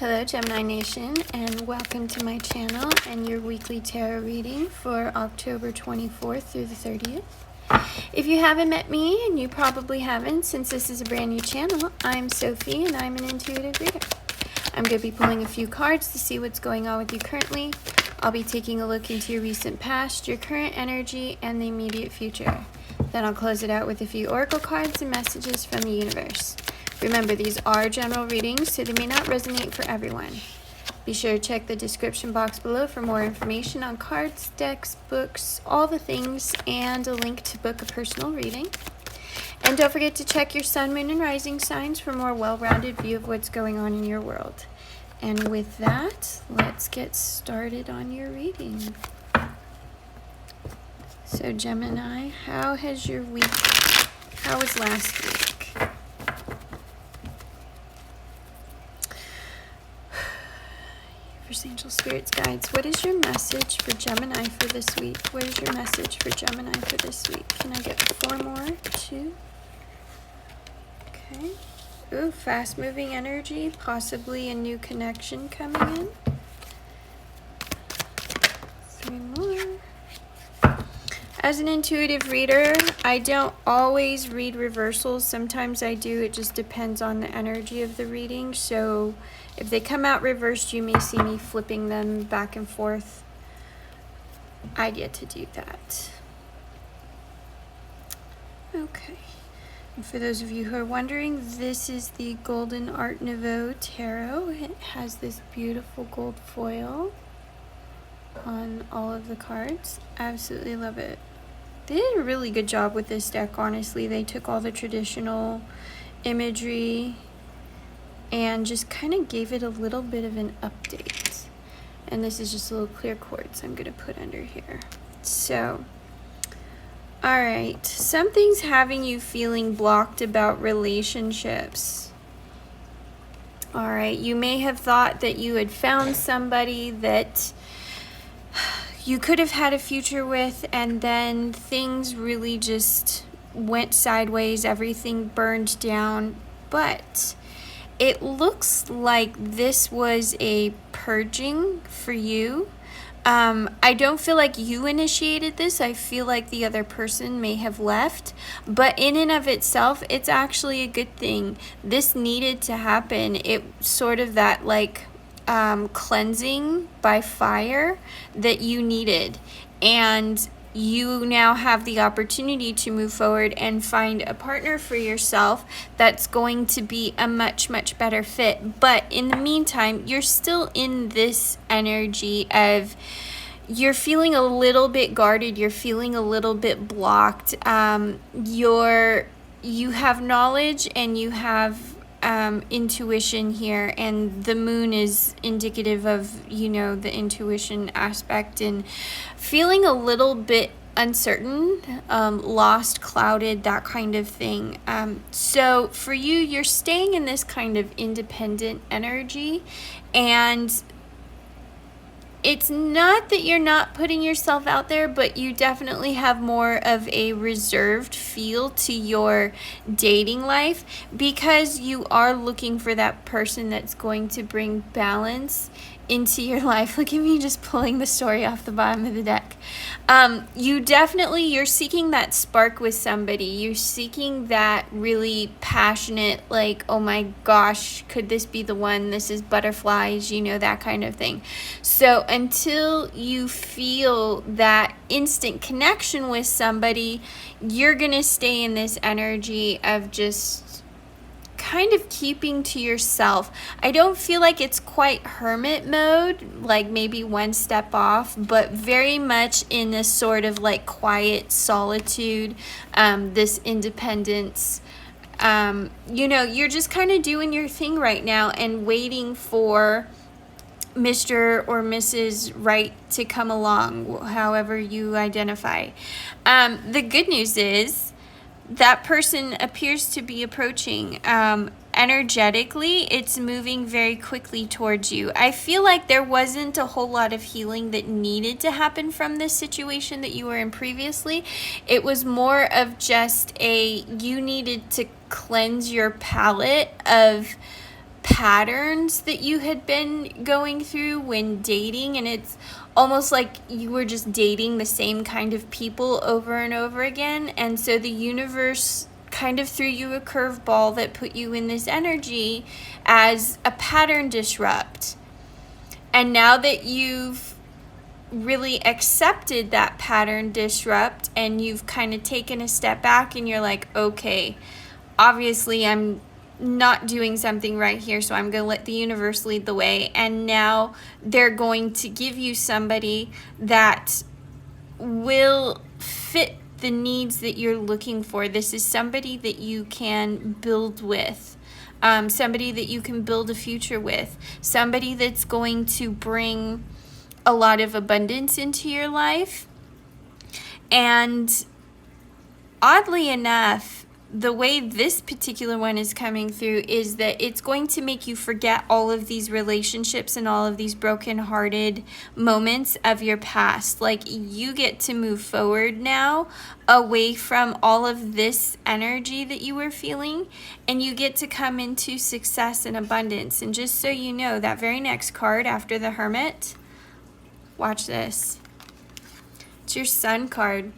Hello Gemini Nation, and welcome to my channel and your weekly tarot reading for October 24th through the 30th. If you haven't met me, and you probably haven't since this is a brand new channel, I'm Sophie and I'm an intuitive reader. I'm going to be pulling a few cards to see what's going on with you currently. I'll be taking a look into your recent past, your current energy, and the immediate future. Then I'll close it out with a few oracle cards and messages from the universe. Remember, these are general readings, so they may not resonate for everyone. Be sure to check the description box below for more information on cards, decks, books, all the things, and a link to book a personal reading. And don't forget to check your sun, moon, and rising signs for a more well-rounded view of what's going on in your world. And with that, let's get started on your reading. So Gemini, how was last week? Angel spirits, guides, what is your message for Gemini for this week? What is your message for Gemini for this week? Can I get 4 more? 2. Okay. Ooh, fast moving energy, possibly a new connection coming in. 3 more. As an intuitive reader, I don't always read reversals. Sometimes I do. It just depends on the energy of the reading. So if they come out reversed, you may see me flipping them back and forth. I get to do that. Okay. And for those of you who are wondering, this is the Golden Art Nouveau Tarot. It has this beautiful gold foil on all of the cards. Absolutely love it. They did a really good job with this deck, honestly. They took all the traditional imagery and just kind of gave it a little bit of an update. And this is just a little clear quartz I'm going to put under here. So, all right. Something's having you feeling blocked about relationships. All right. You may have thought that you had found somebody that you could have had a future with, and then things really just went sideways. Everything burned down. But it looks like this was a purging for you. I don't feel like you initiated this. I feel like the other person may have left. But in and of itself, it's actually a good thing. This needed to happen. It sort of that like cleansing by fire that you needed. And you now have the opportunity to move forward and find a partner for yourself that's going to be a much, much better fit. But in the meantime, you're still in this energy of you're feeling a little bit guarded, you're feeling a little bit blocked. You have knowledge and you have intuition here, and the moon is indicative of, you know, the intuition aspect, and feeling a little bit uncertain, lost, clouded, that kind of thing. So for you, you're staying in this kind of independent energy, and it's not that you're not putting yourself out there, but you definitely have more of a reserved feel to your dating life because you are looking for that person that's going to bring balance into your life. Look at me just pulling the story off the bottom of the deck. You're seeking that spark with somebody. You're seeking that really passionate, like, oh my gosh, could this be the one? This is butterflies, you know, that kind of thing. So until you feel that instant connection with somebody, you're going to stay in this energy of just kind of keeping to yourself. I don't feel like it's quite hermit mode, like maybe one step off, but very much in this sort of like quiet solitude, this independence. You know, you're just kind of doing your thing right now and waiting for Mr. or Mrs. Right to come along, however you identify. The good news is that person appears to be approaching. Energetically, it's moving very quickly towards you. I feel like there wasn't a whole lot of healing that needed to happen from this situation that you were in previously. It was more of just you needed to cleanse your palette of patterns that you had been going through when dating, and it's almost like you were just dating the same kind of people over and over again. And so the universe kind of threw you a curveball that put you in this energy as a pattern disrupt. And now that you've really accepted that pattern disrupt and you've kind of taken a step back and you're like, okay, obviously I'm not doing something right here, so I'm going to let the universe lead the way. And now they're going to give you somebody that will fit the needs that you're looking for. This is somebody that you can build with, somebody that you can build a future with, somebody that's going to bring a lot of abundance into your life. And oddly enough, the way this particular one is coming through is that it's going to make you forget all of these relationships and all of these broken-hearted moments of your past. Like, you get to move forward now away from all of this energy that you were feeling, and you get to come into success and abundance. And just so you know, that very next card after the Hermit, watch this. It's your Sun card.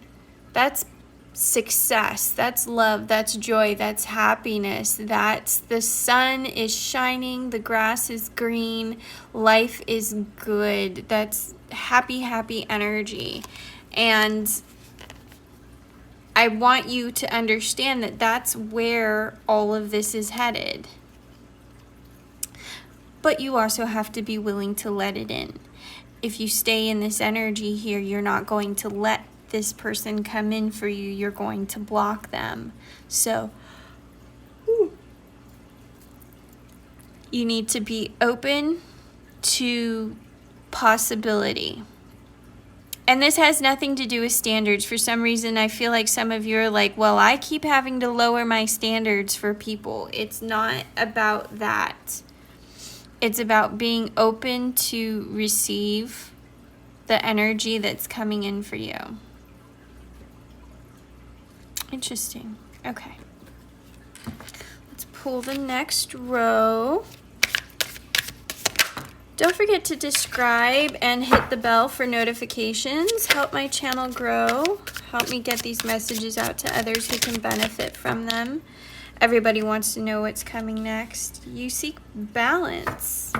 That's success, that's love, that's joy, that's happiness, that's the sun is shining, the grass is green, life is good. That's happy energy. And I want you to understand that that's where all of this is headed. But you also have to be willing to let it in. If you stay in this energy here, you're not going to let this person come in for you, you're going to block them. So you need to be open to possibility. And this has nothing to do with standards. For some reason, I feel like some of you are like, well, I keep having to lower my standards for people. It's not about that. It's about being open to receive the energy that's coming in for you. Interesting. Okay. Let's pull the next row. Don't forget to subscribe and hit the bell for notifications. Help my channel grow. Help me get these messages out to others who can benefit from them. Everybody wants to know what's coming next. You seek balance.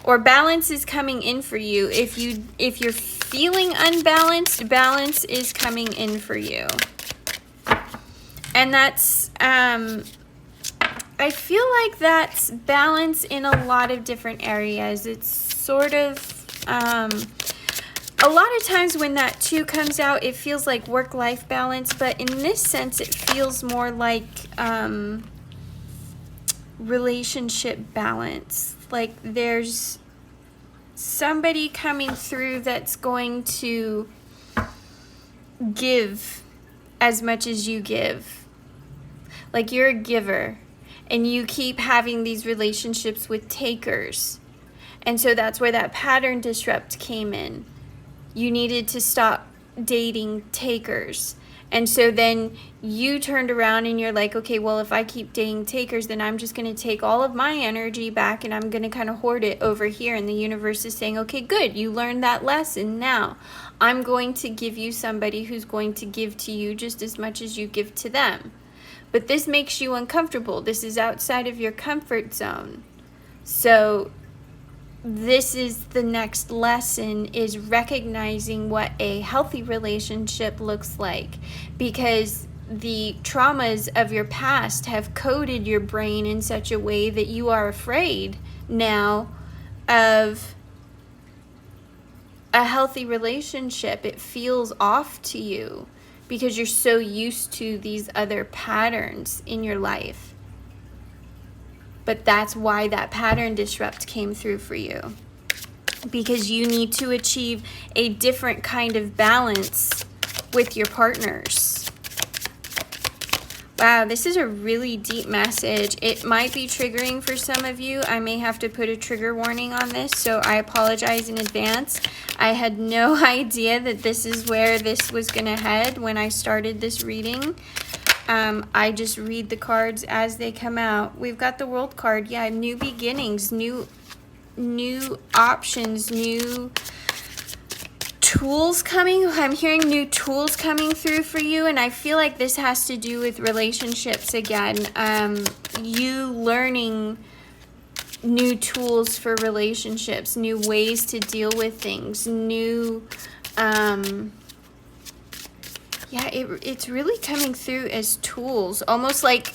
Or balance is coming in for you. If you're feeling unbalanced, balance is coming in for you. And that's, I feel like that's balance in a lot of different areas. It's sort of, a lot of times when that 2 comes out, it feels like work-life balance. But in this sense, it feels more like relationship balance. Like there's somebody coming through that's going to give as much as you give. Like you're a giver and you keep having these relationships with takers. And so that's where that pattern disrupt came in. You needed to stop dating takers. And so then you turned around and you're like, okay, well, if I keep dating takers, then I'm just going to take all of my energy back and I'm going to kind of hoard it over here. And the universe is saying, okay, good. You learned that lesson. Now I'm going to give you somebody who's going to give to you just as much as you give to them. But this makes you uncomfortable. This is outside of your comfort zone. So this is the next lesson, is recognizing what a healthy relationship looks like, because the traumas of your past have coded your brain in such a way that you are afraid now of a healthy relationship. It feels off to you because you're so used to these other patterns in your life. But that's why that pattern disrupt came through for you. Because you need to achieve a different kind of balance with your partners. Wow, this is a really deep message. It might be triggering for some of you. I may have to put a trigger warning on this, so I apologize in advance. I had no idea that this is where this was going to head when I started this reading. I just read the cards as they come out. We've got the World card. Yeah, new beginnings, new options, new tools coming. I'm hearing new tools coming through for you, and I feel like this has to do with relationships again. You learning new tools for relationships, new ways to deal with things, new yeah, it's really coming through as tools, almost like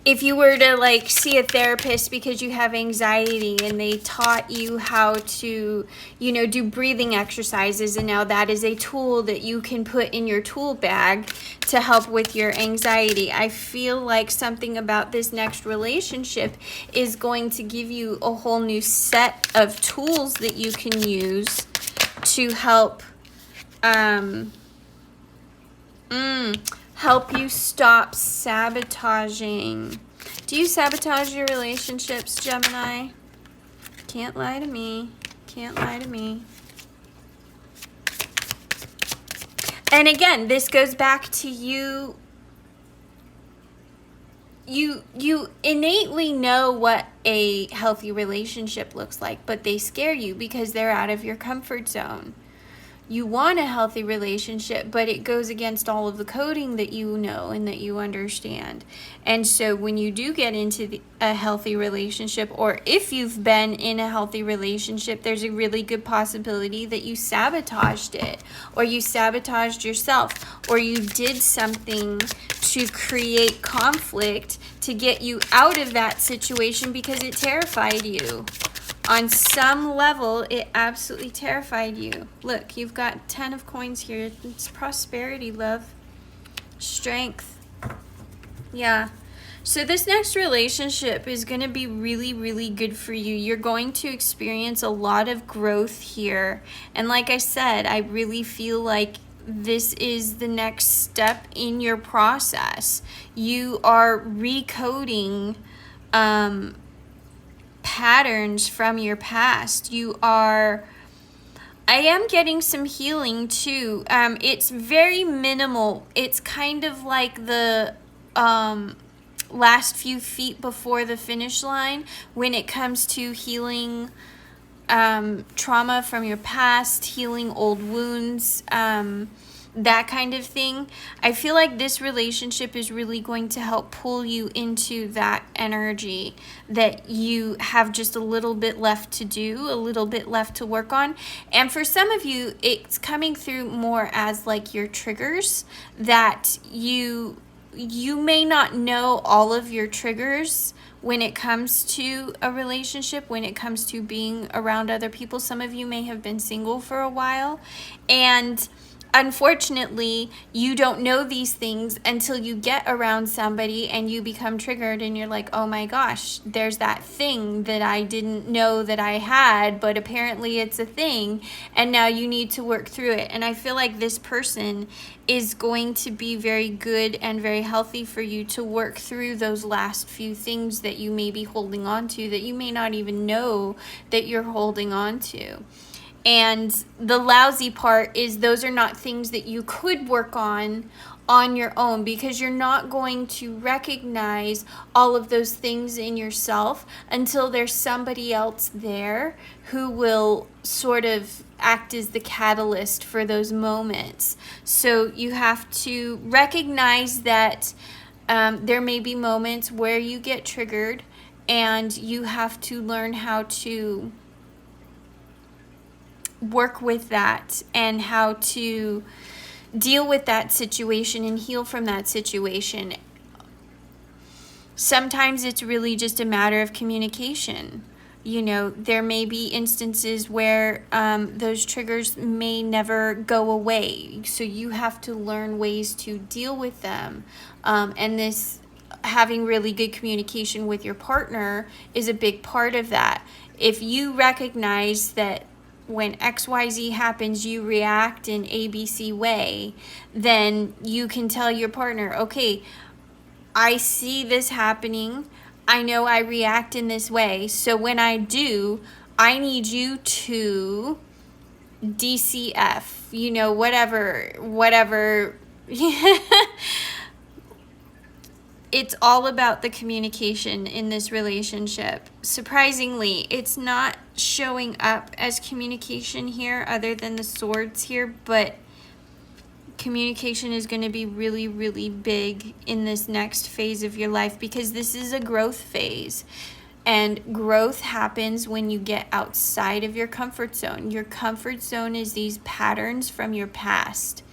if you were to like see a therapist because you have anxiety and they taught you how to, you know, do breathing exercises, and now that is a tool that you can put in your tool bag to help with your anxiety. I feel like something about this next relationship is going to give you a whole new set of tools that you can use to help help you stop sabotaging. Do you sabotage your relationships, Gemini? Can't lie to me. Can't lie to me. And again, this goes back to you. You innately know what a healthy relationship looks like, but they scare you because they're out of your comfort zone. You want a healthy relationship, but it goes against all of the coding that you know and that you understand. And so when you do get into a healthy relationship, or if you've been in a healthy relationship, there's a really good possibility that you sabotaged it, or you sabotaged yourself, or you did something to create conflict to get you out of that situation because it terrified you. On some level, it absolutely terrified you. Look, you've got 10 of coins here. It's prosperity, love, strength. Yeah. So this next relationship is going to be really, really good for you. You're going to experience a lot of growth here. And like I said, I really feel like this is the next step in your process. You are recoding patterns from your past. I am getting some healing too. It's very minimal. It's kind of like the last few feet before the finish line when it comes to healing trauma from your past, healing old wounds, that kind of thing. I feel like this relationship is really going to help pull you into that energy that you have just a little bit left to do, a little bit left to work on. And for some of you, it's coming through more as like your triggers, that you may not know all of your triggers when it comes to a relationship, when it comes to being around other people. Some of you may have been single for a while, and unfortunately, you don't know these things until you get around somebody and you become triggered and you're like, oh my gosh, there's that thing that I didn't know that I had, but apparently it's a thing, and now you need to work through it. And I feel like this person is going to be very good and very healthy for you to work through those last few things that you may be holding on to, that you may not even know that you're holding on to. And the lousy part is those are not things that you could work on your own, because you're not going to recognize all of those things in yourself until there's somebody else there who will sort of act as the catalyst for those moments. So you have to recognize that there may be moments where you get triggered, and you have to learn how to work with that and how to deal with that situation and heal from that situation. Sometimes it's really just a matter of communication. You know, there may be instances where those triggers may never go away. So you have to learn ways to deal with them. And this having really good communication with your partner is a big part of that. If you recognize that when XYZ happens, you react in ABC way, then you can tell your partner, okay, I see this happening. I know I react in this way. So when I do, I need you to DCF, you know, whatever it's all about the communication in this relationship. Surprisingly, it's not showing up as communication here other than the swords here, but communication is going to be really, really big in this next phase of your life, because this is a growth phase. And growth happens when you get outside of your comfort zone. Your comfort zone is these patterns from your past.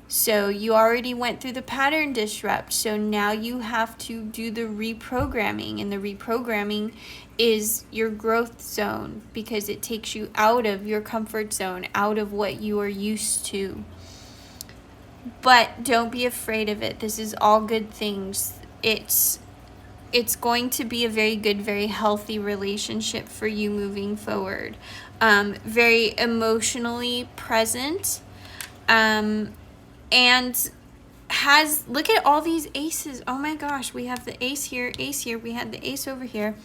So you already went through the pattern disrupt. So now you have to do the reprogramming. And the reprogramming is your growth zone, because it takes you out of your comfort zone, out of what you are used to. But don't be afraid of it. This is all good things. It's going to be a very good, very healthy relationship for you moving forward. Very emotionally present. And look at all these aces. Oh my gosh, we have the ace here, we had the ace over here.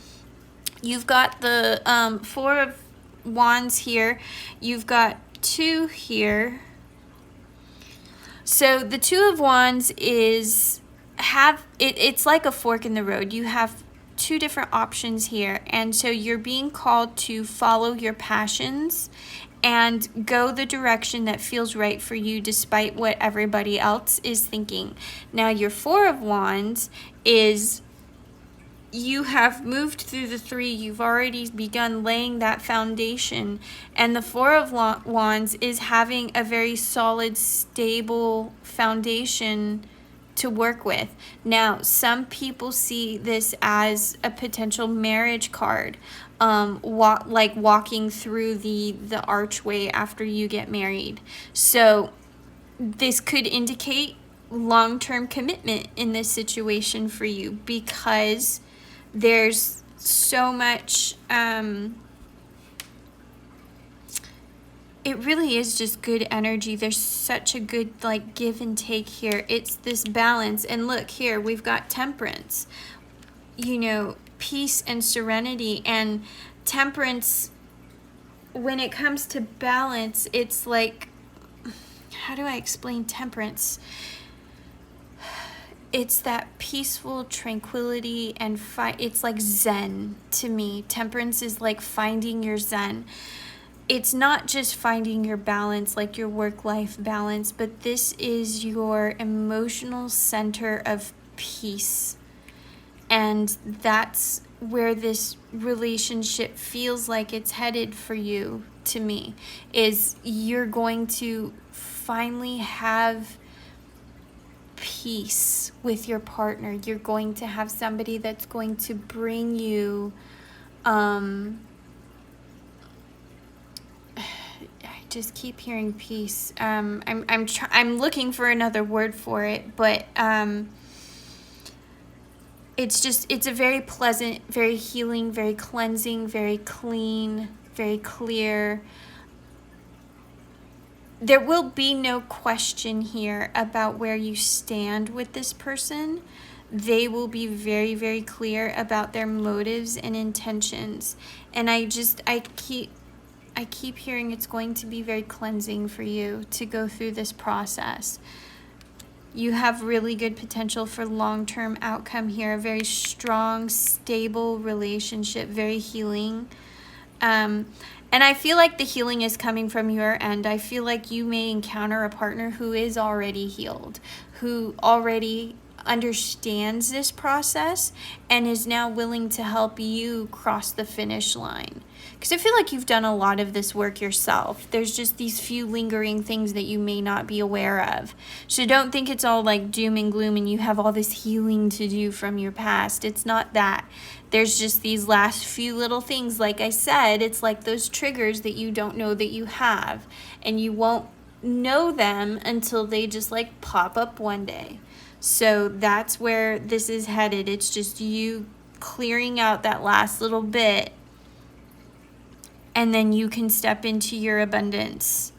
You've got the 4 of wands here. You've got 2 here. So the 2 of wands is it's like a fork in the road. You have 2 different options here, and so you're being called to follow your passions and go the direction that feels right for you, despite what everybody else is thinking. Now your 4 of wands is, you have moved through the 3, you've already begun laying that foundation, and the 4 of wands is having a very solid, stable foundation to work with. Now, some people see this as a potential marriage card, like walking through the archway after you get married. So this could indicate long-term commitment in this situation for you, because there's so much it really is just good energy. There's such a good like give and take here. It's this balance. And look here, we've got temperance, you know, peace and serenity. And temperance, when it comes to balance, it's like, how do I explain temperance? It's that peaceful tranquility and it's like Zen to me. Temperance is like finding your Zen. It's not just finding your balance, like your work-life balance, but this is your emotional center of peace. And that's where this relationship feels like it's headed for you, to me, is you're going to finally have peace with your partner. You're going to have somebody that's going to bring you I just keep hearing peace. I'm looking for another word for it, but it's a very pleasant, very healing, very cleansing, very clean, very clear. There will be no question here about where you stand with this person. They will be very, very clear about their motives and intentions. And I keep hearing it's going to be very cleansing for you to go through this process. You have really good potential for long-term outcome here. A very strong, stable relationship, very healing. And I feel like the healing is coming from your end. I feel like you may encounter a partner who is already healed, who already understands this process and is now willing to help you cross the finish line. Because I feel like you've done a lot of this work yourself. There's just these few lingering things that you may not be aware of. So don't think it's all like doom and gloom and you have all this healing to do from your past. It's not that. There's just these last few little things. Like I said, it's like those triggers that you don't know that you have. And you won't know them until they just like pop up one day. So that's where this is headed. It's just you clearing out that last little bit, and then you can step into your abundance.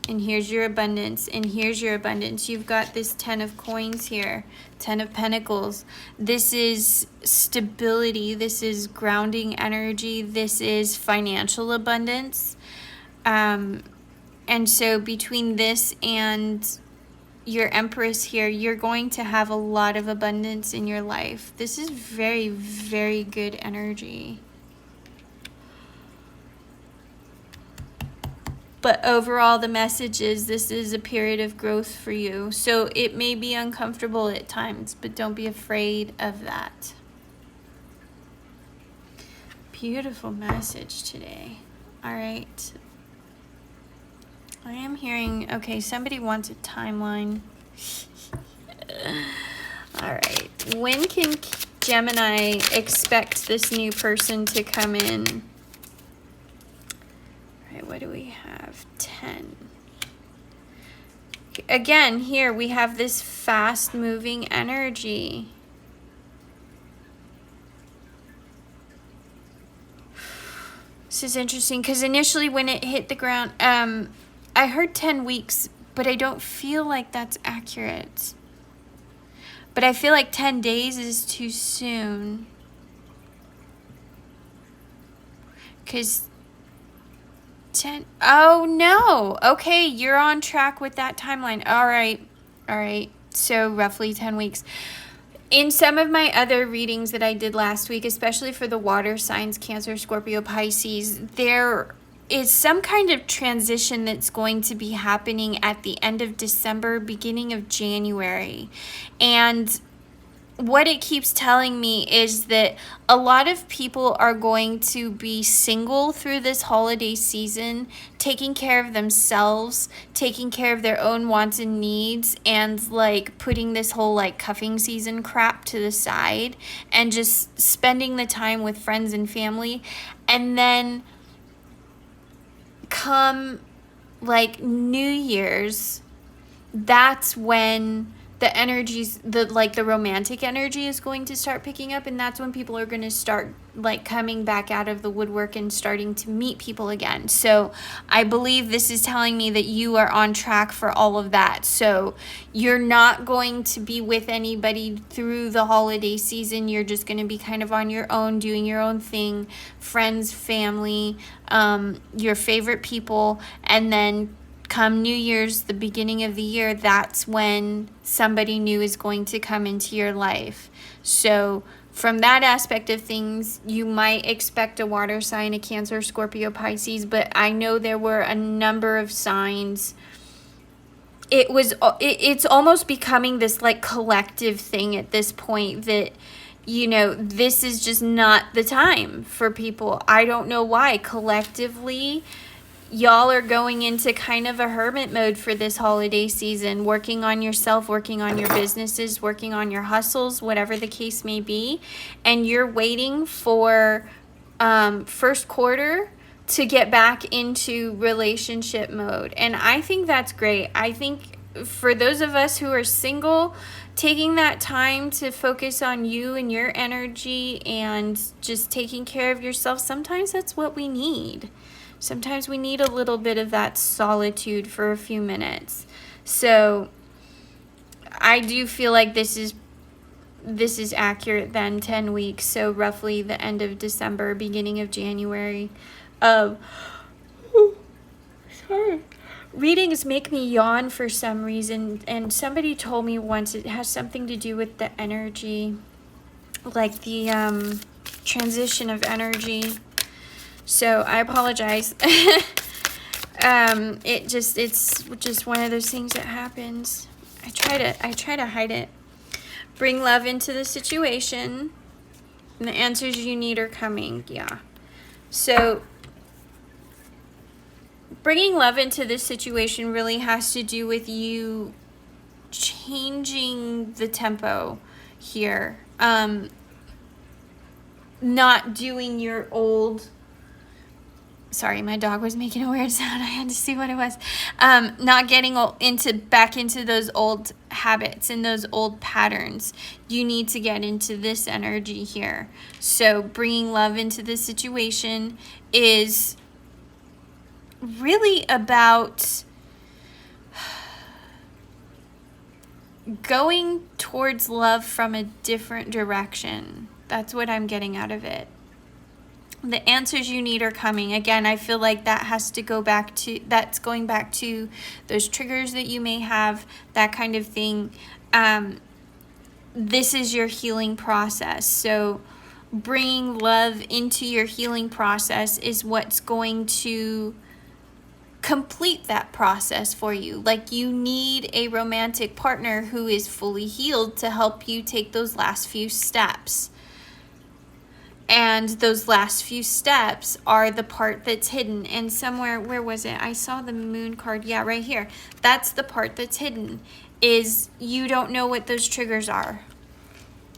And here's your abundance, and here's your abundance. You've got this 10 of coins here, 10 of pentacles. This is stability. This is grounding energy. This is financial abundance. And so between this and your Empress here, you're going to have a lot of abundance in your life. This is very, very good energy. But overall, the message is this is a period of growth for you. So it may be uncomfortable at times, but don't be afraid of that. Beautiful message today. All right. I am hearing, okay, somebody wants a timeline. All right. When can Gemini expect this new person to come in? What do we have? 10. Again, here we have this fast-moving energy. This is interesting because initially when it hit the ground, I heard 10 weeks, but I don't feel like that's accurate. But I feel like 10 days is too soon. Because 10, oh no, okay, you're on track with that timeline. All right, so roughly 10 weeks. In some of my other readings that I did last week, especially for the water signs, Cancer, Scorpio, Pisces, there is some kind of transition that's going to be happening at the end of December, beginning of January. And what it keeps telling me is that a lot of people are going to be single through this holiday season, taking care of themselves, taking care of their own wants and needs, and like putting this whole like cuffing season crap to the side and just spending the time with friends and family. And then come like New Year's, that's when the energies, the romantic energy is going to start picking up, and that's when people are going to start like coming back out of the woodwork and starting to meet people again. So I believe this is telling me that you are on track for all of that. So you're not going to be with anybody through the holiday season. You're just going to be kind of on your own, doing your own thing, friends, family, your favorite people, and then come New Year's, the beginning of the year, that's when somebody new is going to come into your life. So from that aspect of things, you might expect a water sign, a Cancer, Scorpio, Pisces, but I know there were a number of signs. It's almost becoming this like collective thing at this point that, you know, this is just not the time for people. I don't know why. Collectively, y'all are going into kind of a hermit mode for this holiday season, working on yourself, working on your businesses, working on your hustles, whatever the case may be. And you're waiting for first quarter to get back into relationship mode. And I think that's great. I think for those of us who are single, taking that time to focus on you and your energy and just taking care of yourself, sometimes that's what we need. Sometimes we need a little bit of that solitude for a few minutes. So I do feel like this is accurate then, 10 weeks. So roughly the end of December, beginning of January. Sorry. Readings make me yawn for some reason. And somebody told me once it has something to do with the energy, like the transition of energy. So I apologize. It's just one of those things that happens. I try to hide it. Bring love into the situation, and the answers you need are coming. Yeah. So bringing love into this situation really has to do with you changing the tempo here. Not doing your old... Sorry, my dog was making a weird sound. I had to see what it was. Not getting back into those old habits and those old patterns. You need to get into this energy here. So bringing love into this situation is really about going towards love from a different direction. That's what I'm getting out of it. The answers you need are coming. Again, I feel like that has to go back to, that's going back to those triggers that you may have, that kind of thing. This is your healing process. So bringing love into your healing process is what's going to complete that process for you. Like, you need a romantic partner who is fully healed to help you take those last few steps. And those last few steps are the part that's hidden. And somewhere, where was it? I saw the moon card. Yeah, right here. That's the part that's hidden, is you don't know what those triggers are.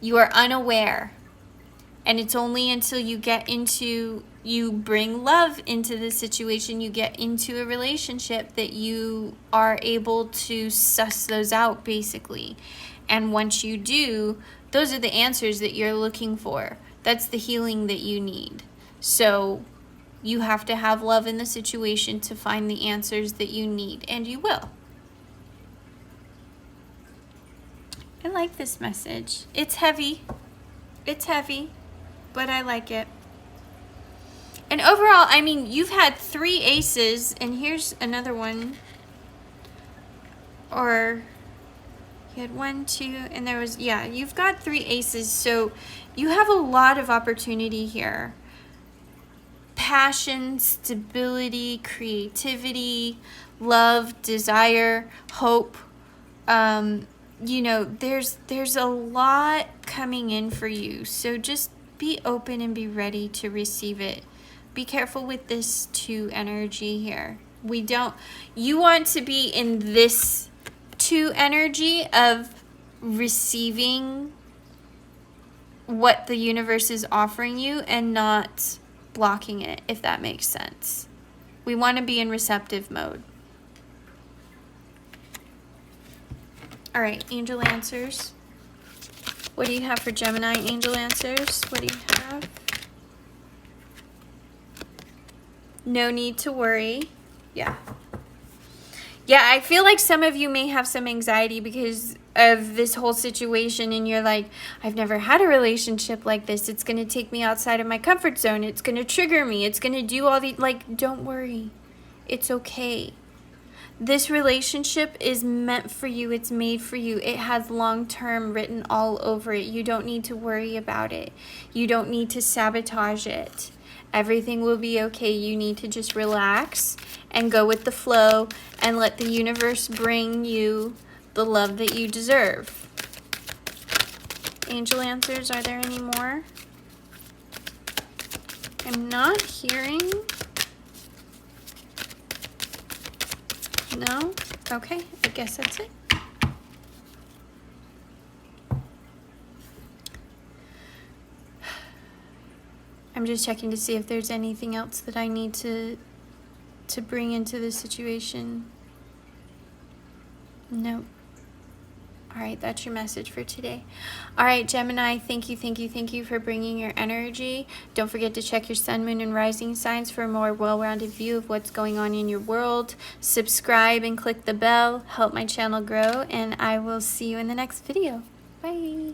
You are unaware. And it's only until you get into, you bring love into the situation, you get into a relationship, that you are able to suss those out, basically. And once you do, those are the answers that you're looking for. That's the healing that you need. So you have to have love in the situation to find the answers that you need, and you will. I like this message. It's heavy. It's heavy, but I like it. And overall, I mean, you've had 3 aces, and here's another one. Or you had 1, 2, and there was, yeah, you've got 3 aces. So you have a lot of opportunity here. Passion, stability, creativity, love, desire, hope. You know, there's a lot coming in for you. So just be open and be ready to receive it. Be careful with this 2 energy here. You want to be in this 2 energy of receiving what the universe is offering you and not blocking it, if that makes sense. We want to be in receptive mode. All right, angel answers. What do you have for Gemini angel answers? What do you have? No need to worry. Yeah. Yeah, I feel like some of you may have some anxiety because of this whole situation, and you're like, I've never had a relationship like this. It's going to take me outside of my comfort zone. It's going to trigger me. It's going to do all the, like, don't worry. It's okay. This relationship is meant for you. It's made for you. It has long-term written all over it. You don't need to worry about it. You don't need to sabotage it. Everything will be okay. You need to just relax and go with the flow and let the universe bring you the love that you deserve. Angel answers, are there any more? I'm not hearing. No? Okay, I guess that's it. I'm just checking to see if there's anything else that I need to bring into this situation. No. All right, that's your message for today. All right, Gemini, thank you for bringing your energy. Don't forget to check your sun, moon, and rising signs for a more well-rounded view of what's going on in your world. Subscribe and click the bell. Help my channel grow, and I will see you in the next video. Bye.